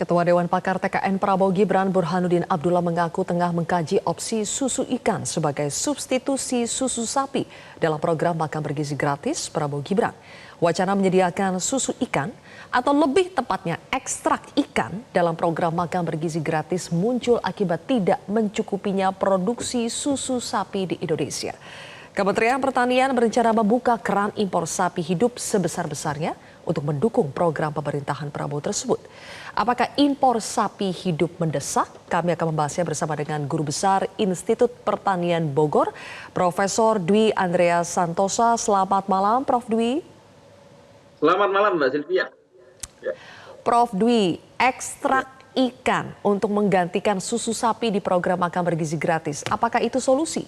Ketua Dewan Pakar TKN Prabowo Gibran Burhanuddin Abdullah mengaku tengah mengkaji opsi susu ikan sebagai substitusi susu sapi dalam program makan bergizi gratis Prabowo Gibran. Wacana menyediakan susu ikan atau lebih tepatnya ekstrak ikan dalam program makan bergizi gratis muncul akibat tidak mencukupinya produksi susu sapi di Indonesia. Kementerian Pertanian berencana membuka keran impor sapi hidup sebesar-besarnya untuk mendukung program pemerintahan Prabowo tersebut. Apakah impor sapi hidup mendesak? Kami akan membahasnya bersama dengan Guru Besar Institut Pertanian Bogor, Profesor Dwi Andreas Santosa. Selamat malam, Prof. Dwi. Selamat malam, Mbak Sylvia. Ya. Prof. Dwi, ekstrak ikan untuk menggantikan susu sapi di program makan bergizi gratis. Apakah itu solusi?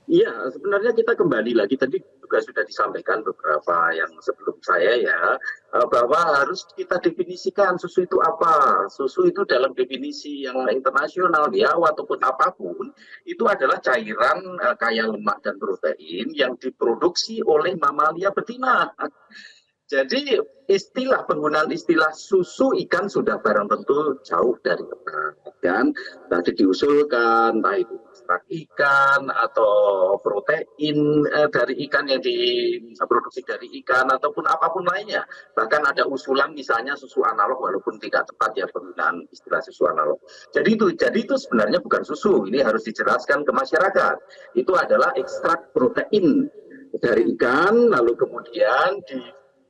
Iya, sebenarnya kita kembali lagi, tadi juga sudah disampaikan beberapa yang sebelum saya ya, bahwa harus kita definisikan susu itu apa. Susu itu dalam definisi yang internasional ya, ataupun apapun, itu adalah cairan kaya lemak dan protein yang diproduksi oleh mamalia betina. Jadi penggunaan istilah susu ikan sudah barang tentu jauh dari tepat, kan? Tadi diusulkan, entah itu ekstrak ikan atau protein dari ikan yang diproduksi dari ikan ataupun apapun lainnya. Bahkan ada usulan misalnya susu analog, walaupun tidak tepat ya penggunaan istilah susu analog. Jadi itu sebenarnya bukan susu. Ini harus dijelaskan ke masyarakat. Itu adalah ekstrak protein dari ikan, lalu kemudian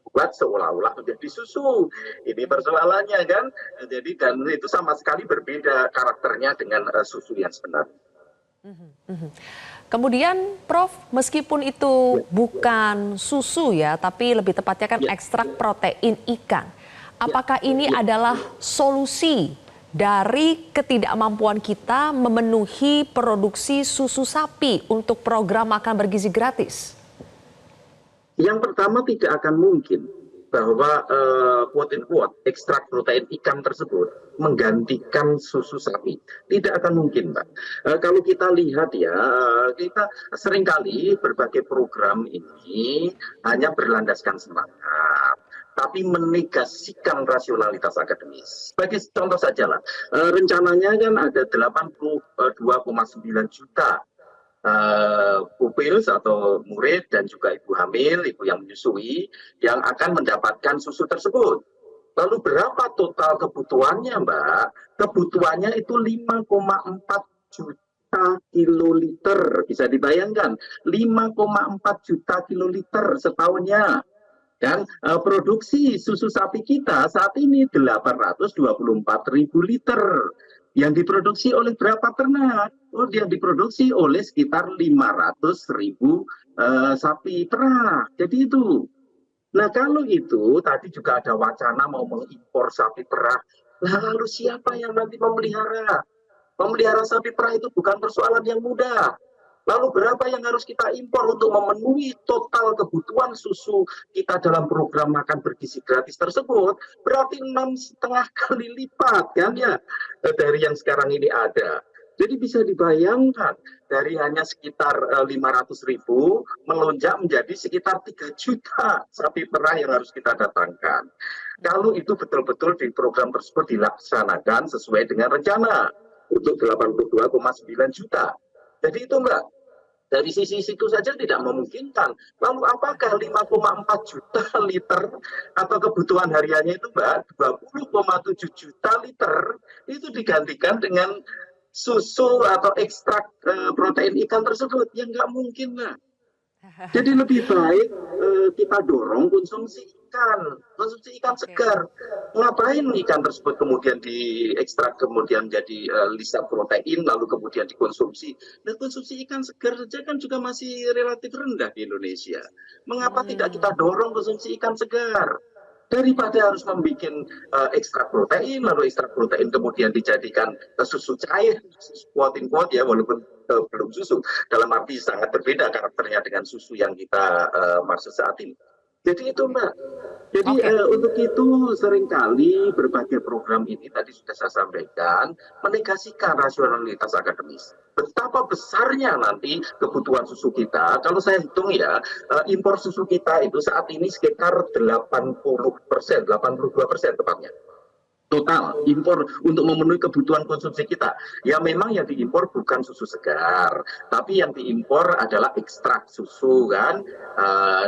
buat seolah-olah menjadi susu. Ini persoalannya kan. Jadi dan itu sama sekali berbeda karakternya dengan susu yang sebenarnya. Kemudian Prof, meskipun itu bukan susu ya, tapi lebih tepatnya kan ekstrak protein ikan. Apakah ini adalah solusi dari ketidakmampuan kita memenuhi produksi susu sapi untuk program makan bergizi gratis? Yang pertama, tidak akan mungkin bahwa quote-unquote ekstrak protein ikan tersebut menggantikan susu sapi. Tidak akan mungkin, Mbak. Kalau kita lihat ya, kita seringkali berbagai program ini hanya berlandaskan semangat, tapi menegasikan rasionalitas akademis. Sebagai contoh saja lah, rencananya kan ada 82,9 juta pupil atau murid dan juga ibu hamil, ibu yang menyusui yang akan mendapatkan susu tersebut. Lalu berapa total kebutuhannya, Mbak? Kebutuhannya itu 5,4 juta kiloliter. Bisa dibayangkan, 5,4 juta kiloliter setahunnya. Dan produksi susu sapi kita saat ini 824.000 liter. Yang diproduksi oleh berapa ternak? Yang diproduksi oleh sekitar 500.000 sapi perah. Jadi itu. Nah kalau itu tadi juga ada wacana mau mengimpor sapi perah. Lalu siapa yang nanti memelihara? Memelihara sapi perah itu bukan persoalan yang mudah. Lalu berapa yang harus kita impor untuk memenuhi total kebutuhan susu kita dalam program makan bergizi gratis tersebut? Berarti 6,5 kali lipat kan ya dari yang sekarang ini ada. Jadi bisa dibayangkan dari hanya sekitar 500.000 melonjak menjadi sekitar 3 juta sapi perah yang harus kita datangkan. Kalau itu betul-betul di program tersebut dilaksanakan sesuai dengan rencana untuk 82,9 juta. Jadi itu Mbak, dari sisi situ saja tidak memungkinkan. Lalu apakah 5,4 juta liter atau kebutuhan hariannya itu Mbak, 20,7 juta liter itu digantikan dengan susu atau ekstrak protein ikan tersebut? Ya nggak mungkin lah. Jadi lebih baik kita dorong konsumsi ikan segar. Ngapain ikan tersebut kemudian diekstrak, kemudian jadi lisan protein, lalu kemudian dikonsumsi. Nah konsumsi ikan segar saja kan juga masih relatif rendah di Indonesia. Mengapa tidak kita dorong konsumsi ikan segar? Daripada harus membuat ekstrak protein, lalu ekstrak protein kemudian dijadikan susu cair, quote-unquote ya, walaupun belum susu, dalam arti sangat berbeda karakternya dengan susu yang kita maksud saat ini. Jadi itu Mbak. Jadi untuk itu seringkali berbagai program ini tadi sudah saya sampaikan menegasikan rasionalitas akademis. Betapa besarnya nanti kebutuhan susu kita. Kalau saya hitung ya, impor susu kita itu saat ini sekitar 80%, 82% tepatnya. total impor untuk memenuhi kebutuhan konsumsi kita. Ya memang yang diimpor bukan susu segar, tapi yang diimpor adalah ekstrak susu kan,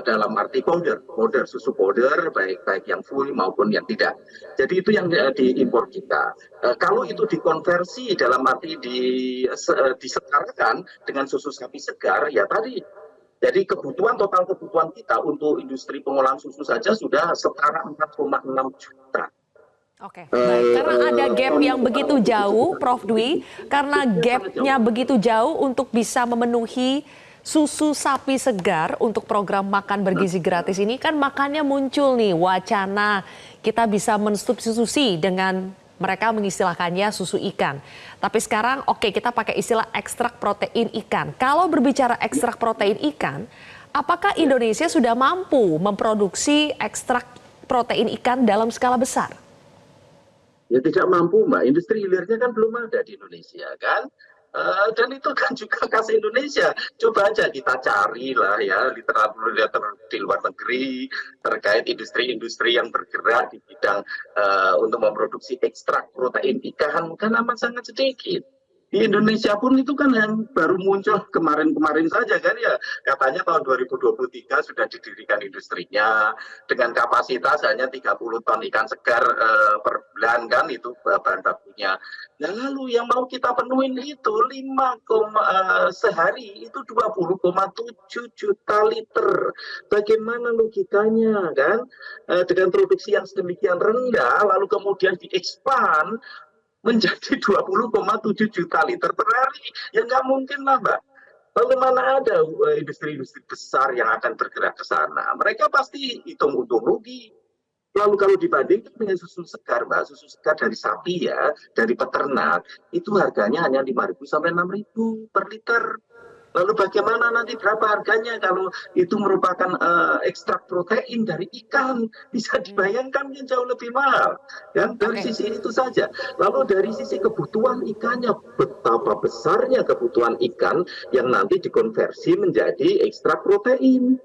dalam arti powder susu powder baik yang full maupun yang tidak. Jadi itu yang diimpor kita. Kalau itu dikonversi dalam arti disetarakan dengan susu sapi segar, ya tadi. Jadi total kebutuhan kita untuk industri pengolahan susu saja sudah setara 4,6 juta. Oke, baik. Karena ada gap yang begitu jauh, Prof. Dwi, karena gapnya begitu jauh untuk bisa memenuhi susu sapi segar untuk program makan bergizi gratis ini, kan makanya muncul nih wacana kita bisa mensubstitusi dengan mereka mengistilahkannya susu ikan. Tapi sekarang oke, kita pakai istilah ekstrak protein ikan. Kalau berbicara ekstrak protein ikan, apakah Indonesia sudah mampu memproduksi ekstrak protein ikan dalam skala besar? Ya tidak mampu Mbak, industri hilirnya kan belum ada di Indonesia kan. Dan itu kan juga khas Indonesia. Coba aja kita cari lah ya literatur di luar negeri terkait industri-industri yang bergerak di bidang untuk memproduksi ekstrak protein ikan kan amat sangat sedikit. Di Indonesia pun itu kan yang baru muncul kemarin-kemarin saja kan ya. Katanya tahun 2023 sudah didirikan industrinya dengan kapasitas hanya 30 ton ikan segar per bulan kan itu bahan bakunya. Nah lalu yang mau kita penuhin itu sehari itu 20,7 juta liter. Bagaimana logikanya kan? Dengan produksi yang sedemikian rendah lalu kemudian diekspan menjadi 20,7 juta liter per hari. Ya nggak mungkin lah Mbak. Lalu mana ada industri-industri besar yang akan bergerak ke sana. Mereka pasti hitung untung rugi. Lalu kalau dibandingkan dengan susu segar, Mbak, susu segar dari sapi ya, dari peternak, itu harganya hanya 5.000 sampai 6.000 per liter. Lalu bagaimana nanti berapa harganya kalau itu merupakan ekstrak protein dari ikan? Bisa dibayangkan kan jauh lebih mahal. Dan dari sisi itu saja. Lalu dari sisi kebutuhan ikannya, betapa besarnya kebutuhan ikan yang nanti dikonversi menjadi ekstrak protein.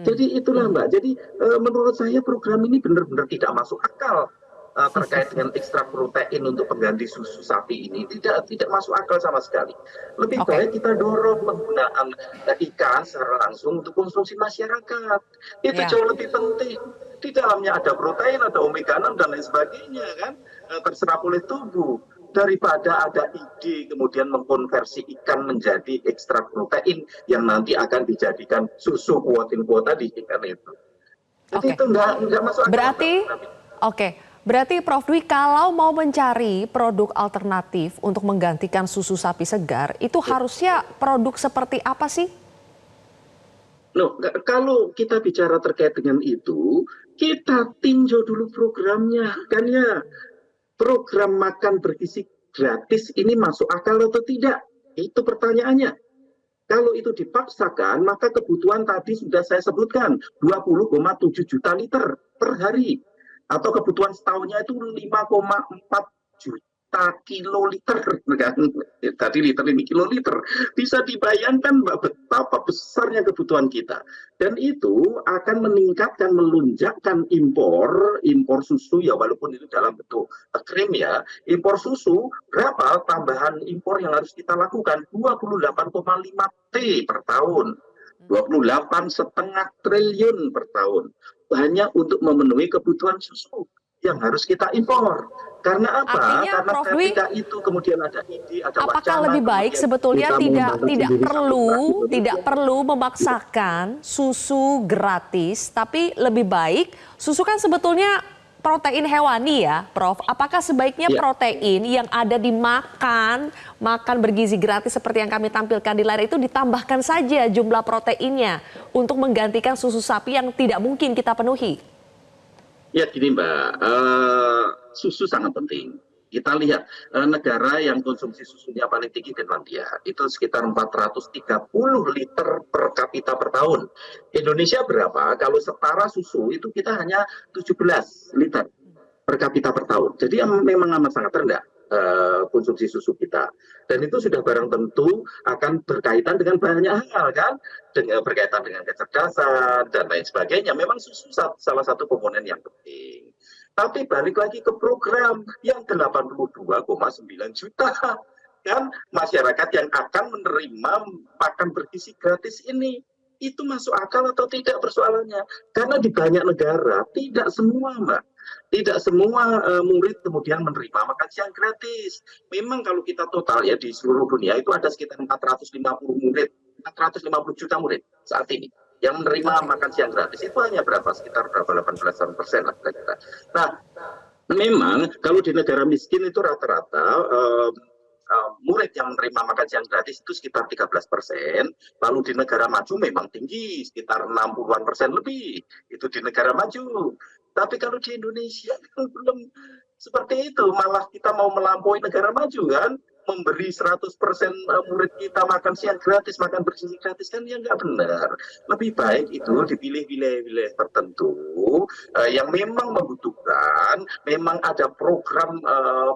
Jadi itulah Mbak. Jadi menurut saya program ini benar-benar tidak masuk akal. Terkait dengan ekstrak protein untuk pengganti susu sapi ini tidak masuk akal sama sekali. Lebih baik kita dorong penggunaan ikan secara langsung untuk konsumsi masyarakat. Itu jauh lebih penting. Di dalamnya ada protein, ada omega 6 dan lain sebagainya kan, terserap oleh tubuh. Daripada ada ide kemudian mengkonversi ikan menjadi ekstrak protein yang nanti akan dijadikan susu kuotin tadi ikan itu. Jadi itu nggak masuk akal. Berarti Prof. Dwi, kalau mau mencari produk alternatif untuk menggantikan susu sapi segar, itu harusnya produk seperti apa sih? Loh, kalau kita bicara terkait dengan itu, kita tinjau dulu programnya, kan ya. Program makan bergizi gratis ini masuk akal atau tidak? Itu pertanyaannya. Kalau itu dipaksakan, maka kebutuhan tadi sudah saya sebutkan, 20,7 juta liter per hari. Atau kebutuhan setahunnya itu 5,4 juta kiloliter kan? Tadi liter ini kiloliter. Bisa dibayangkan betapa besarnya kebutuhan kita. Dan itu akan meningkatkan, melunjakkan impor susu ya, walaupun itu dalam bentuk krim ya. Impor susu berapa tambahan impor yang harus kita lakukan? 28,5 T per tahun. 28,5 triliun per tahun hanya untuk memenuhi kebutuhan susu yang harus kita impor. Karena apa? Artinya, karena Prof. Dwi, ketika itu kemudian ada ide, ada wacana. Apakah lebih baik sebetulnya tidak perlu memaksakan susu gratis, tapi lebih baik susu kan sebetulnya protein hewani ya, Prof. Apakah sebaiknya protein yang ada di makan bergizi gratis seperti yang kami tampilkan di layar itu ditambahkan saja jumlah proteinnya untuk menggantikan susu sapi yang tidak mungkin kita penuhi? Ya gini Mbak, susu sangat penting. Kita lihat negara yang konsumsi susunya paling tinggi Finlandia, itu sekitar 430 liter per kapita per tahun. Indonesia berapa? Kalau setara susu itu kita hanya 17 liter per kapita per tahun. Jadi memang amat sangat rendah konsumsi susu kita. Dan itu sudah barang tentu akan berkaitan dengan banyak hal kan, berkaitan dengan kecerdasan dan lain sebagainya. Memang susu salah satu komponen yang penting. Tapi balik lagi ke program yang 82,9 juta. Kan masyarakat yang akan menerima makan bergizi gratis ini. Itu masuk akal atau tidak persoalannya. Karena di banyak negara, tidak semua Mbak. Tidak semua murid kemudian menerima makan siang gratis. Memang kalau kita total ya di seluruh dunia itu ada sekitar 450 murid, 450 juta murid saat ini yang menerima makan siang gratis. Itu hanya berapa? Sekitar berapa 18% lah kira-kira. Nah, memang kalau di negara miskin itu rata-rata murid yang menerima makan siang gratis itu sekitar 13%, lalu di negara maju memang tinggi, sekitar 60-an% lebih, itu di negara maju. Tapi kalau di Indonesia belum seperti itu, malah kita mau melampaui negara maju kan, memberi 100% murid kita makan siang gratis, makan bergizi gratis kan ya nggak benar. Lebih baik itu dipilih wilayah-wilayah tertentu yang memang membutuhkan, memang ada program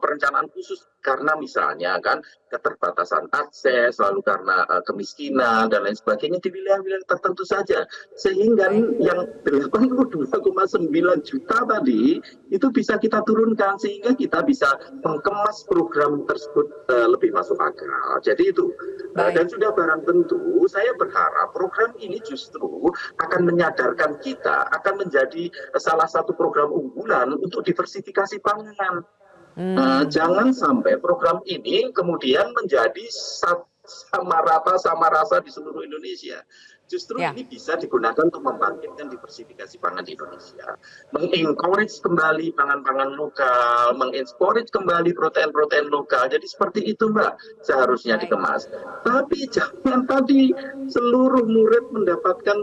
perencanaan khusus karena misalnya kan keterbatasan akses, lalu karena kemiskinan dan lain sebagainya di wilayah-wilayah tertentu saja. Sehingga yang 82,9 juta tadi itu bisa kita turunkan sehingga kita bisa mengemas program tersebut lebih masuk akal. Jadi itu. Dan sudah barang tentu saya berharap program ini justru akan menyadarkan kita, akan menjadi salah satu program unggulan untuk diversifikasi pangan. Jangan sampai program ini kemudian menjadi sama rata sama rasa di seluruh Indonesia. Justru ini bisa digunakan untuk membangkitkan diversifikasi pangan di Indonesia, mengencourage kembali pangan-pangan lokal, mengencourage kembali protein-protein lokal. Jadi seperti itu Mbak seharusnya dikemas. Tapi jangan tadi seluruh murid mendapatkan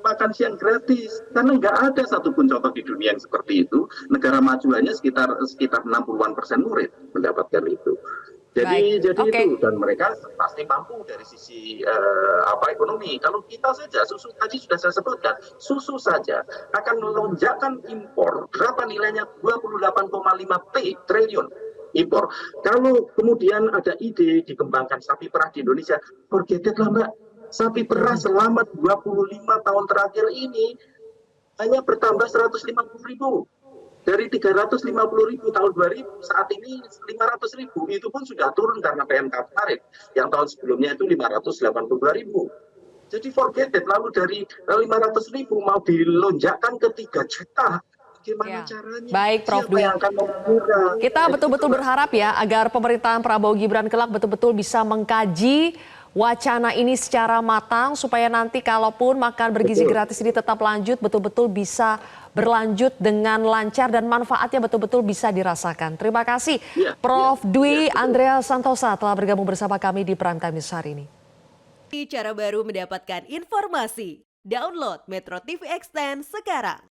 makan siang gratis, karena nggak ada satupun contoh di dunia yang seperti itu. Negara maju hanya sekitar 60-an% murid mendapatkan itu. Jadi itu dan mereka pasti mampu dari sisi ekonomi. Kalau kita saja susu tadi sudah saya sebutkan, susu saja akan melonjakkan impor berapa nilainya 28,5 triliun impor. Kalau kemudian ada ide dikembangkan sapi perah di Indonesia, forget it lah Mbak. Sapi perah selama 25 tahun terakhir ini hanya bertambah 150.000. Dari 350.000 tahun 2000 saat ini 500.000 itu pun sudah turun karena PMK kemarin. Yang tahun sebelumnya itu 582.000. Jadi forget it, lalu dari 500.000 mau dilonjakkan ke 3 juta. Bagaimana caranya? Baik, Prof. Dwi. Yang akan memurah? Kita betul-betul berharap ya agar pemerintahan Prabowo Gibran kelak betul-betul bisa mengkaji wacana ini secara matang supaya nanti kalaupun makan bergizi gratis ini tetap lanjut, betul-betul bisa berlanjut dengan lancar dan manfaatnya betul-betul bisa dirasakan. Terima kasih Prof. Dwi Andrea Santosa telah bergabung bersama kami di Prime Time News hari ini. Cara baru mendapatkan informasi. Download Metro TV Extend sekarang.